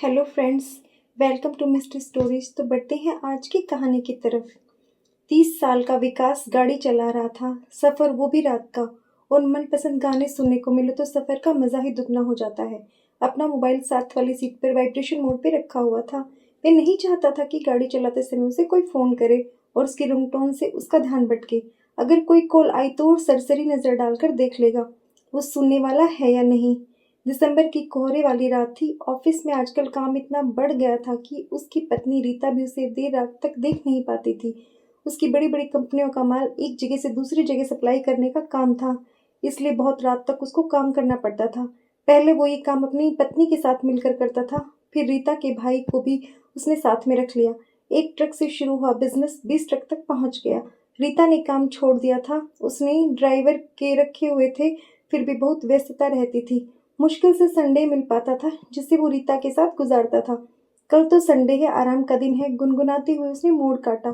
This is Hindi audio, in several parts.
Hello friends, welcome to mystery stories. तो बढ़ते हैं आज की कहानी की तरफ। 30 साल का विकास गाड़ी चला रहा था, सफ़र वो भी रात का। और मनपसंद गाने सुनने को मिले तो सफ़र का मज़ा ही दुगना हो जाता है। अपना मोबाइल साथ वाली सीट पर वाइब्रेशन मोड पे रखा हुआ था। वह नहीं चाहता था कि गाड़ी चलाते समय उसे कोई फ़ोन करे और उसकी रिंगटोन से उसका ध्यान भटके। अगर कोई कॉल आई तो वो सरसरी नज़र डालकर देख लेगा वो सुनने वाला है या नहीं। दिसंबर की कोहरे वाली रात थी। ऑफिस में आजकल काम इतना बढ़ गया था कि उसकी पत्नी रीता भी उसे देर रात तक देख नहीं पाती थी। उसकी बड़ी बड़ी कंपनियों का माल एक जगह से दूसरी जगह सप्लाई करने का काम था, इसलिए बहुत रात तक उसको काम करना पड़ता था। पहले वो ये काम अपनी पत्नी के साथ मिलकर करता था, फिर रीता के भाई को भी उसने साथ में रख लिया। एक ट्रक से शुरू हुआ बिजनेस 20 ट्रक तक पहुंच गया। रीता ने काम छोड़ दिया था, उसने ड्राइवर के रखे हुए थे, फिर भी बहुत व्यस्तता रहती थी। मुश्किल से संडे मिल पाता था जिसे वो रीता के साथ गुजारता था। कल तो संडे है, आराम का दिन है, गुनगुनाते हुए उसने मोड़ काटा।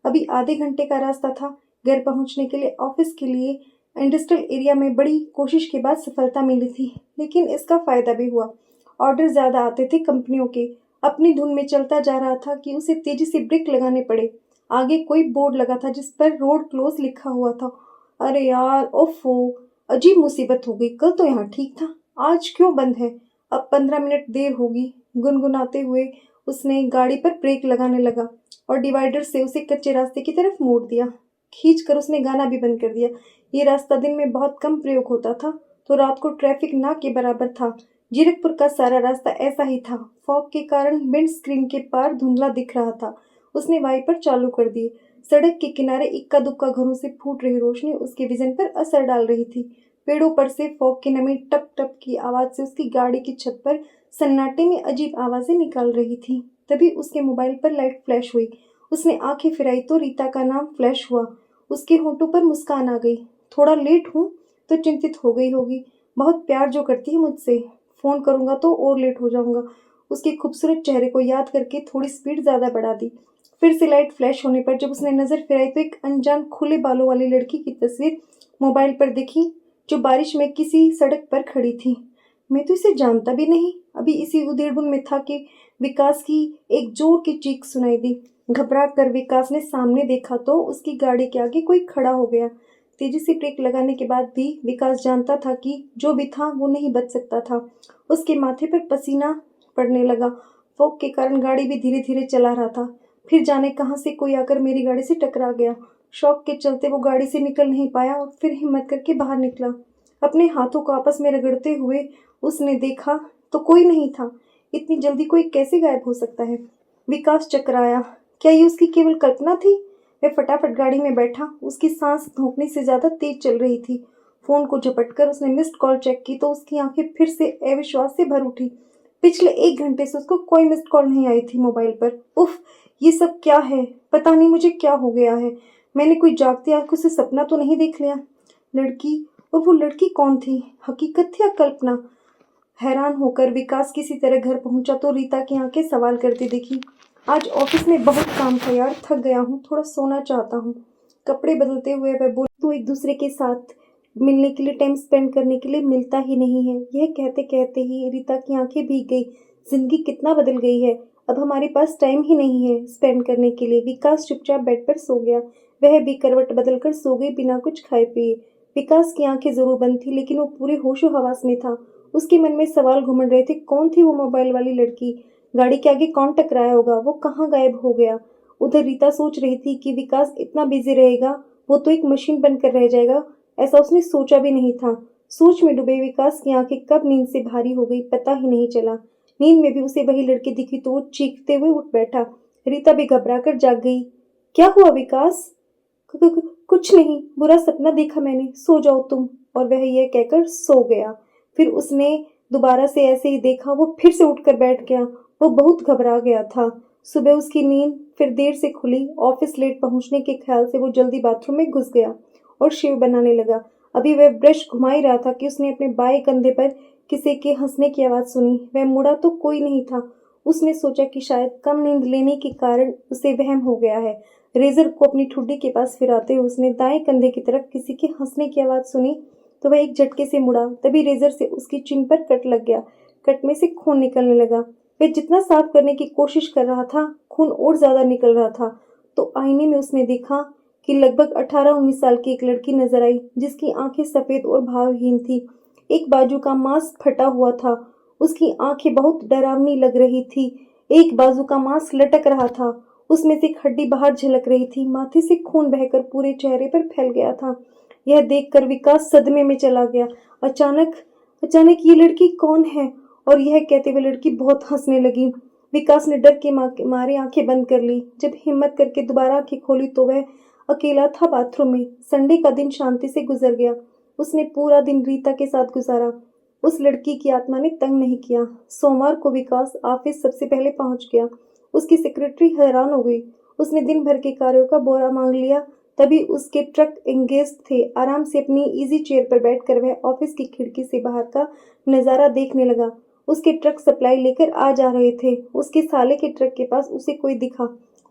अभी आधे घंटे का रास्ता था घर पहुंचने के लिए। ऑफिस के लिए इंडस्ट्रियल एरिया में बड़ी कोशिश के बाद सफलता मिली थी, लेकिन इसका फायदा भी हुआ। ऑर्डर ज्यादा आते थे कंपनियों के। अपनी धुन में चलता जा रहा था कि उसे तेजी से ब्रेक लगाने पड़े। आगे कोई बोर्ड लगा था जिस पर रोड क्लोज लिखा हुआ था। अरे यार, ओफो, अजीब मुसीबत हो गई। कल तो यहाँ ठीक था, आज क्यों बंद है? अब 15 मिनट देर होगी। गुनगुनाते हुए उसने गाड़ी पर ब्रेक लगाने लगा और डिवाइडर से उसे कच्चे रास्ते की तरफ मोड़ दिया। खींच कर उसने गाना भी बंद कर दिया। ये रास्ता दिन में बहुत कम प्रयोग होता था, तो रात को ट्रैफिक ना के बराबर था। जीरकपुर का सारा रास्ता ऐसा ही था। फॉग के कारण विंड स्क्रीन के पार धुंधला दिख रहा था। उसने वाइपर चालू कर दिए। सड़क के किनारे इक्का दुक्का घरों से फूट रही रोशनी उसके विजन पर असर डाल रही थी। पेड़ों पर से फॉग की नमी टप टप की आवाज से उसकी गाड़ी की छत पर सन्नाटे में अजीब आवाजें निकाल रही थी। तभी उसके मोबाइल पर लाइट फ्लैश हुई। उसने आंखें फिराई तो रीता का नाम फ्लैश हुआ। उसके होंठों पर मुस्कान आ गई। थोड़ा लेट हूँ तो चिंतित हो गई होगी। बहुत प्यार जो करती है मुझसे। फोन करूंगा तो और लेट हो जाऊंगा। उसके खूबसूरत चेहरे को याद करके थोड़ी स्पीड ज्यादा बढ़ा दी। फिर से लाइट फ्लैश होने पर जब उसने नजर फिराई तो एक अनजान खुले बालों वाली लड़की की तस्वीर मोबाइल पर दिखी, जो बारिश में किसी सड़क पर खड़ी थी। मैं तो इसे जानता भी नहीं। अभी इसी उधेड़बुन में था कि विकास की एक जोर की चीख सुनाई दी। घबरा कर विकास ने सामने देखा तो उसकी गाड़ी के आगे कोई खड़ा हो गया। तेजी से ब्रेक लगाने के बाद भी विकास जानता था कि जो भी था वो नहीं बच सकता था। उसके माथे पर पसीना पड़ने लगा। फॉग के कारण गाड़ी भी धीरे धीरे चला रहा था। फिर जाने कहां से कोई आकर मेरी गाड़ी से टकरा गया। शॉक के चलते वो गाड़ी से निकल नहीं पाया और फिर हिम्मत करके बाहर निकला। अपने हाथों को आपस में रगड़ते हुए उसने देखा तो कोई नहीं था। इतनी जल्दी कोई कैसे गायब हो सकता है? विकास चकराया। क्या ये उसकी केवल कल्पना थी? वह फटाफट गाड़ी में बैठा। उसकी सांस धोखने से ज्यादा तेज चल रही थी। फोन को झपटकर उसने मिस्ड कॉल चेक की तो उसकी आंखें फिर से अविश्वास से भर उठी। पिछले 1 घंटे से उसको कोई मिस्ड कॉल नहीं आई थी मोबाइल पर। उफ, ये सब क्या है? पता नहीं मुझे क्या हो गया है। मैंने कोई जागती आंखों से सपना तो नहीं देख लिया? लड़की, और वो लड़की कौन थी? हकीकत थी या कल्पना? हैरान होकर विकास किसी तरह घर पहुंचा तो रीता की आंखें सवाल करती दिखी। आज ऑफिस में बहुत काम था यार, थक गया हूँ, थोड़ा सोना चाहता हूँ। कपड़े बदलते हुए वह बोली, तो एक दूसरे के साथ मिलने के लिए, टाइम स्पेंड करने के लिए मिलता ही नहीं है। यह कहते कहते ही रीता की आंखें भीग गई। जिंदगी कितना बदल गई है। अब हमारे पास टाइम ही नहीं है स्पेंड करने के लिए। विकास चुपचाप बेड पर सो गया। वह भी करवट बदलकर सो गई बिना कुछ खाए पिए। विकास की आंखें जरूर बंद थी, लेकिन वो पूरे होशो हवास में था। उसके मन में सवाल घूम रहे थे। कौन थी वो मोबाइल वाली लड़की? गाड़ी के आगे कौन टकराया होगा? वो कहाँ गायब हो गया? उधर रीता सोच रही थी कि विकास इतना बिजी रहेगा, वो तो एक मशीन बनकर रह जाएगा। ऐसा उसने सोचा भी नहीं था। सोच में डूबे विकास की आंखें कब नींद से भारी हो गई पता ही नहीं चला। नींद में भी उसे वही लड़की दिखी तो वो चीखते हुए उठ बैठा। रीता भी घबरा कर जाग गई। क्या हुआ विकास? कुछ नहीं, बुरा सपना देखा मैंने, सो जाओ तुम। और वह यह कहकर सो गया। फिर उसने दोबारा से ऐसे ही देखा, वो फिर से उठकर बैठ गया। वो बहुत घबरा गया था। सुबह उसकी नींद फिर देर से खुली। ऑफिस लेट पहुंचने के ख्याल से वो जल्दी बाथरूम में घुस गया और शेव बनाने लगा। अभी वह ब्रश घुमा ही रहा था कि उसने अपने बाएं कंधे पर किसी के हंसने की आवाज सुनी। वह मुड़ा तो कोई नहीं था। उसने सोचा कि शायद कम नींद लेने के कारण उसे वहम हो गया है। रेजर को अपनी ठुड्डी के पास फिराते हुए उसने दाएं कंधे की तरफ किसी के हंसने की आवाज सुनी तो वह एक झटके से मुड़ा। तभी रेजर से उसकी चिन पर कट लग गया। कट में से खून निकलने लगा। वह जितना साफ करने की कोशिश कर रहा था, खून और ज्यादा निकल रहा था। तो आईने में उसने देखा कि लगभग 18-19 साल की एक लड़की नजर आई, जिसकी आंखें सफेद और भावहीन थी। एक बाजू का मांस फटा हुआ था। उसकी आंखें बहुत डरावनी लग रही थी। एक बाजू का मांस लटक रहा था, उसमें से एक हड्डी बाहर झलक रही थी। माथे से खून बहकर पूरे चेहरे पर फैल गया था। यह देखकर विकास सदमे में चला गया। अचानक अचानक ये लड़की कौन है? और यह कहते हुए लड़की बहुत हंसने लगी। विकास ने डर के मारे आंखें बंद कर ली। जब हिम्मत करके दोबारा आंखें खोली तो वह अकेला था बाथरूम में। संडे का दिन शांति से गुजर गया। उसने पूरा दिन रीता के साथ गुजारा। उस लड़की की आत्मा ने तंग नहीं किया। सोमवार को विकास ऑफिस सबसे पहले पहुंच गया। उसकी सेक्रेटरी हैरान हो गई। उसने दिन भर के कार्यों का ब्यौरा मांग लिया। तभी उसके ट्रक एंगेज थे। आराम से अपनी इजी चेयर पर बैठकर वह ऑफिस की खिड़की से बाहर का नजारा देखने लगा। उसके ट्रक सप्लाई लेकर आ जा रहे थे। उसके साले के ट्रक के पास उसे कोई दिखा।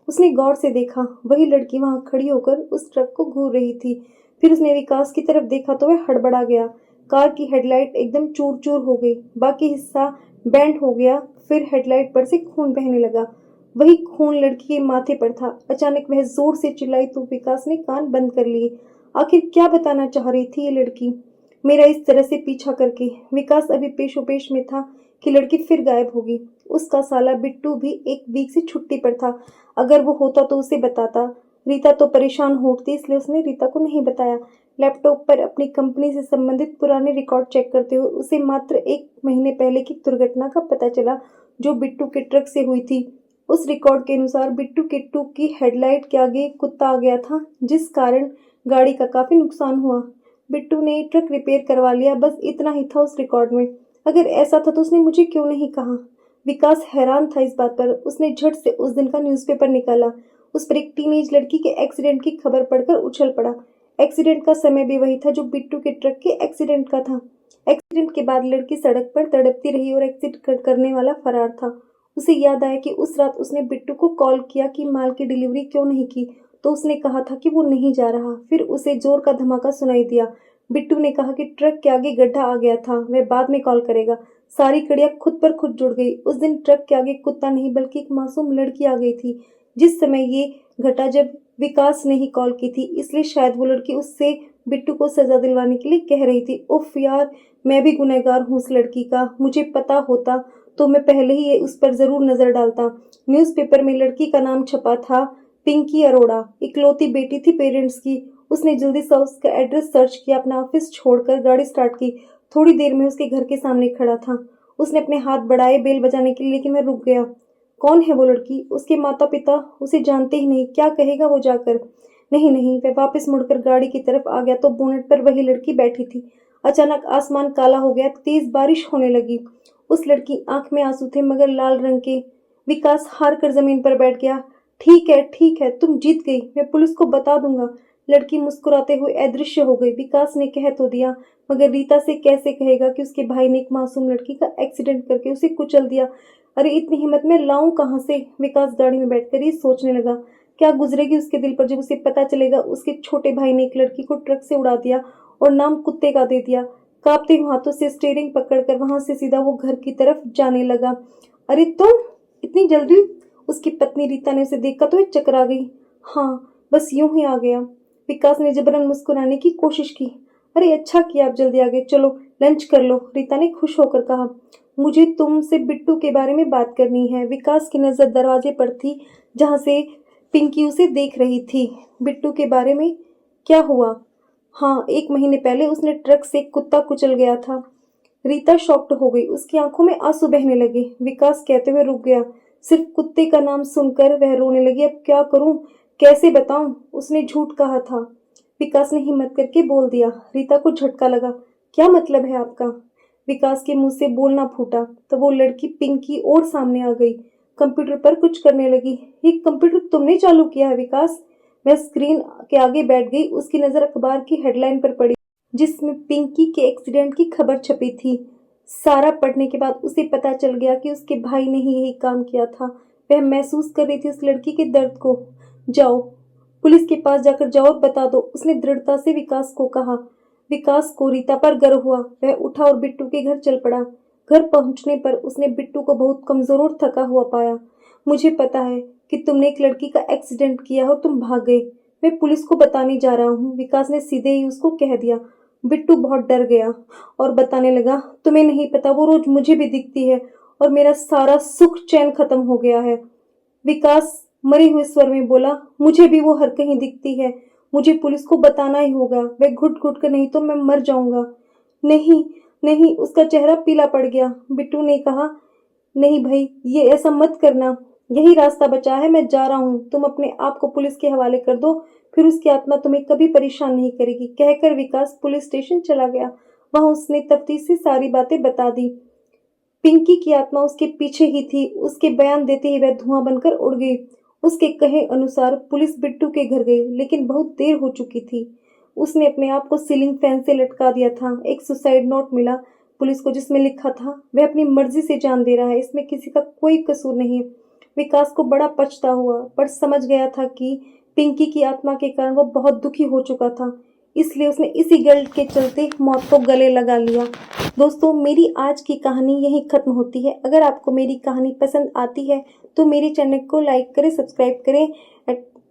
उसने गौर से देखा, वही लड़की वहां खड़ी होकर उस ट्रक को घूर रही थी। फिर उसने विकास की तरफ देखा तो वह हड़बड़ा गया। कार की हेडलाइट एकदम चूर चूर हो गई, बाकी हिस्सा बेंड हो गया। फिर हेडलाइट पर से खून बहने लगा। वही खून लड़की के माथे पर था। अचानक वह जोर से चिल्लाई तो विकास ने कान बंद कर लिए। आखिर क्या बताना चाह रही थी ये लड़की, मेरा इस तरह से पीछा करके? विकास अभी पेशोपेश में था कि लड़की फिर गायब होगी। उसका साला बिट्टू भी एक वीक से छुट्टी पर था। अगर वो होता तो उसे बताता। रीता तो परेशान हो उठती, इसलिए उसने रीता को नहीं बताया। लैपटॉप पर अपनी कंपनी से संबंधित पुराने रिकॉर्ड चेक करते हुए उसे मात्र 1 महीने पहले की दुर्घटना का पता चला, जो बिट्टू के ट्रक से हुई थी। उस रिकॉर्ड के अनुसार बिट्टू के ट्रक की हेडलाइट के आगे कुत्ता आ गया था, जिस कारण गाड़ी का काफी नुकसान हुआ। बिट्टू ने ट्रक रिपेयर करवा लिया, बस इतना ही था उस रिकॉर्ड में। अगर ऐसा था तो उसने मुझे क्यों नहीं कहा? विकास हैरान था इस बात पर। उसने झट से उस दिन का न्यूज़पेपर निकाला। उस पर एक टीनेज लड़की के एक्सीडेंट की खबर पढ़कर उछल पड़ा। एक्सीडेंट का समय भी वही था जो बिट्टू के ट्रक के एक्सीडेंट का था। एक्सीडेंट के बाद लड़की सड़क पर तड़पती रही और एक्सीडेंट करने वाला फरार था। उसे याद आया कि उस रात उसने बिट्टू को कॉल किया कि माल की डिलीवरी क्यों नहीं की, तो उसने कहा था कि वो नहीं जा रहा। फिर उसे जोर का धमाका सुनाई दिया। बिट्टू ने कहा कि ट्रक के आगे गड्ढा आ गया था, वह बाद में कॉल करेगा। सारी कड़ियां खुद पर खुद जुड़ गई। उस दिन ट्रक के आगे कुत्ता नहीं बल्कि एक मासूम लड़की आ गई थी। जिस समय ये घटा जब विकास ने ही कॉल की थी, इसलिए शायद वो लड़की उससे बिट्टू को सजा दिलवाने के लिए कह रही थी। उफ यार, मैं भी गुनहगार हूँ उस लड़की का। मुझे पता होता तो मैं पहले ही उस पर जरूर नजर डालता। न्यूज़पेपर में लड़की का नाम छपा था, पिंकी अरोड़ा, इकलौती बेटी थी पेरेंट्स की। उसने जल्दी से उसका एड्रेस सर्च किया, अपना ऑफिस छोड़कर गाड़ी स्टार्ट की। थोड़ी देर में उसके घर के सामने खड़ा था। उसने अपने हाथ बढ़ाए बेल बजाने के लिए, लेकिन वह रुक गया। कौन है वो लड़की? उसके माता पिता उसे जानते ही नहीं। क्या कहेगा वो जाकर? नहीं नहीं, वह वापस मुड़कर गाड़ी की तरफ आ गया तो बोनेट पर वही लड़की बैठी थी। अचानक आसमान काला हो गया, तेज बारिश होने लगी। उस लड़की आंख में आंसू थे मगर लाल रंग के। विकास हार कर जमीन पर बैठ गया। ठीक है, तुम जीत गई, मैं पुलिस को बता दूंगा। लड़की मुस्कुराते हुए अदृश्य हो गई। विकास ने कह तो दिया, मगर रीता से कैसे कहेगा कि उसके भाई ने एक मासूम लड़की का एक्सीडेंट करके उसे कुचल दिया? अरे इतनी हिम्मत मैं लाऊं कहां से? विकास गाड़ी में बैठकर ये सोचने लगा, क्या गुजरेगी उसके दिल पर जब उसे पता चलेगा उसके छोटे भाई ने एक लड़की को ट्रक से उड़ा दिया और नाम कुत्ते का दे दिया। कांपते हुए हाथों से स्टीयरिंग पकड़कर वहां से सीधा वो घर की तरफ जाने लगा। अरे तुम इतनी जल्दी? उसकी पत्नी रीता ने उसे देखा तो वह चकरा गई। हाँ, बस यूं ही आ गया। विकास ने जबरन मुस्कुराने की कोशिश की। अरे अच्छा किया आप जल्दी आ गए, चलो लंच कर लो, रीता ने खुश होकर कहा। मुझे तुमसे बिट्टू के बारे में बात करनी है। विकास की नजर दरवाजे पर थी, जहां से पिंकी उसे देख रही थी। बिट्टू के बारे में? क्या हुआ? हाँ, 1 महीने पहले उसने ट्रक से एक कुत्ता कुचल गया था। रीता शॉक्ड हो गई, उसकी आंखों में आंसू बहने लगे। विकास कहते हुए रुक गया। सिर्फ कुत्ते का नाम सुनकर वह रोने लगी। अब क्या करूं, कैसे बताऊं? उसने झूठ कहा था। विकास ने हिम्मत करके बोल दिया। रीता को झटका लगा। क्या मतलब है आपका? विकास के मुंह से बोलना फूटा तो वो लड़की पिंकी और सामने आ गई। कंप्यूटर पर कुछ करने लगी। ये कंप्यूटर तुमने चालू किया है विकास? वह स्क्रीन के आगे बैठ गई। उसकी नजर अखबार की हेडलाइन पर पड़ी, जिसमें पिंकी के एक्सीडेंट की खबर छपी थी। सारा पढ़ने के बाद उसे पता चल गया कि उसके भाई ने ही यही काम किया था। वह महसूस कर रही थी उस लड़की के दर्द को। जाओ, पुलिस के पास जाकर जाओ और बता दो, उसने दृढ़ता से विकास को कहा। विकास को रीता पर गर्व हुआ। वह उठा और बिट्टू के घर चल पड़ा। घर पहुंचने पर उसने बिट्टू को बहुत कमजोर और थका हुआ पाया। मुझे पता है कि तुमने एक लड़की का एक्सीडेंट किया और तुम भाग गए। मैं पुलिस को बताने जा रहा हूँ, विकास ने सीधे ही उसको कह दिया। बिट्टू बहुत डर गया और बताने लगा, तुम्हें नहीं पता वो रोज मुझे भी दिखती है और मेरा सारा सुख चैन खत्म हो गया है। विकास मरे हुए स्वर में बोला, मुझे भी वो हर कहीं दिखती है। मुझे पुलिस को बताना ही होगा, वह घुट घुट कर, नहीं तो मैं मर जाऊंगा। नहीं, नहीं, उसका चेहरा पीला पड़ गया। बिट्टू ने कहा, नहीं भाई, ये ऐसा मत करना, यही रास्ता बचा है, मैं जा रहा हूँ, तुम अपने आप को पुलिस के हवाले कर दो, फिर उसकी आत्मा तुम्हें कभी परेशान नहीं करेगी। कहकर विकास पुलिस स्टेशन चला गया। वहां उसने तफ्तीश से सारी बातें बता दी। पिंकी की आत्मा उसके पीछे ही थी। उसके बयान देते ही वह धुआं बनकर उड़ गई। उसके कहे अनुसार पुलिस बिट्टू के घर गई, लेकिन बहुत देर हो चुकी थी। उसने अपने आप को सीलिंग फैन से लटका दिया था। एक सुसाइड नोट मिला पुलिस को, जिसमें लिखा था, वह अपनी मर्जी से जान दे रहा है, इसमें किसी का कोई कसूर नहीं। विकास को बड़ा पछता हुआ, पर समझ गया था कि पिंकी की आत्मा के कारण वो बहुत दुखी हो चुका था, इसलिए उसने इसी गिल्ट के चलते मौत को गले लगा लिया। दोस्तों, मेरी आज की कहानी यहीं खत्म होती है। अगर आपको मेरी कहानी पसंद आती है तो मेरे चैनल को लाइक करें, सब्सक्राइब करें।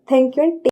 Thank you and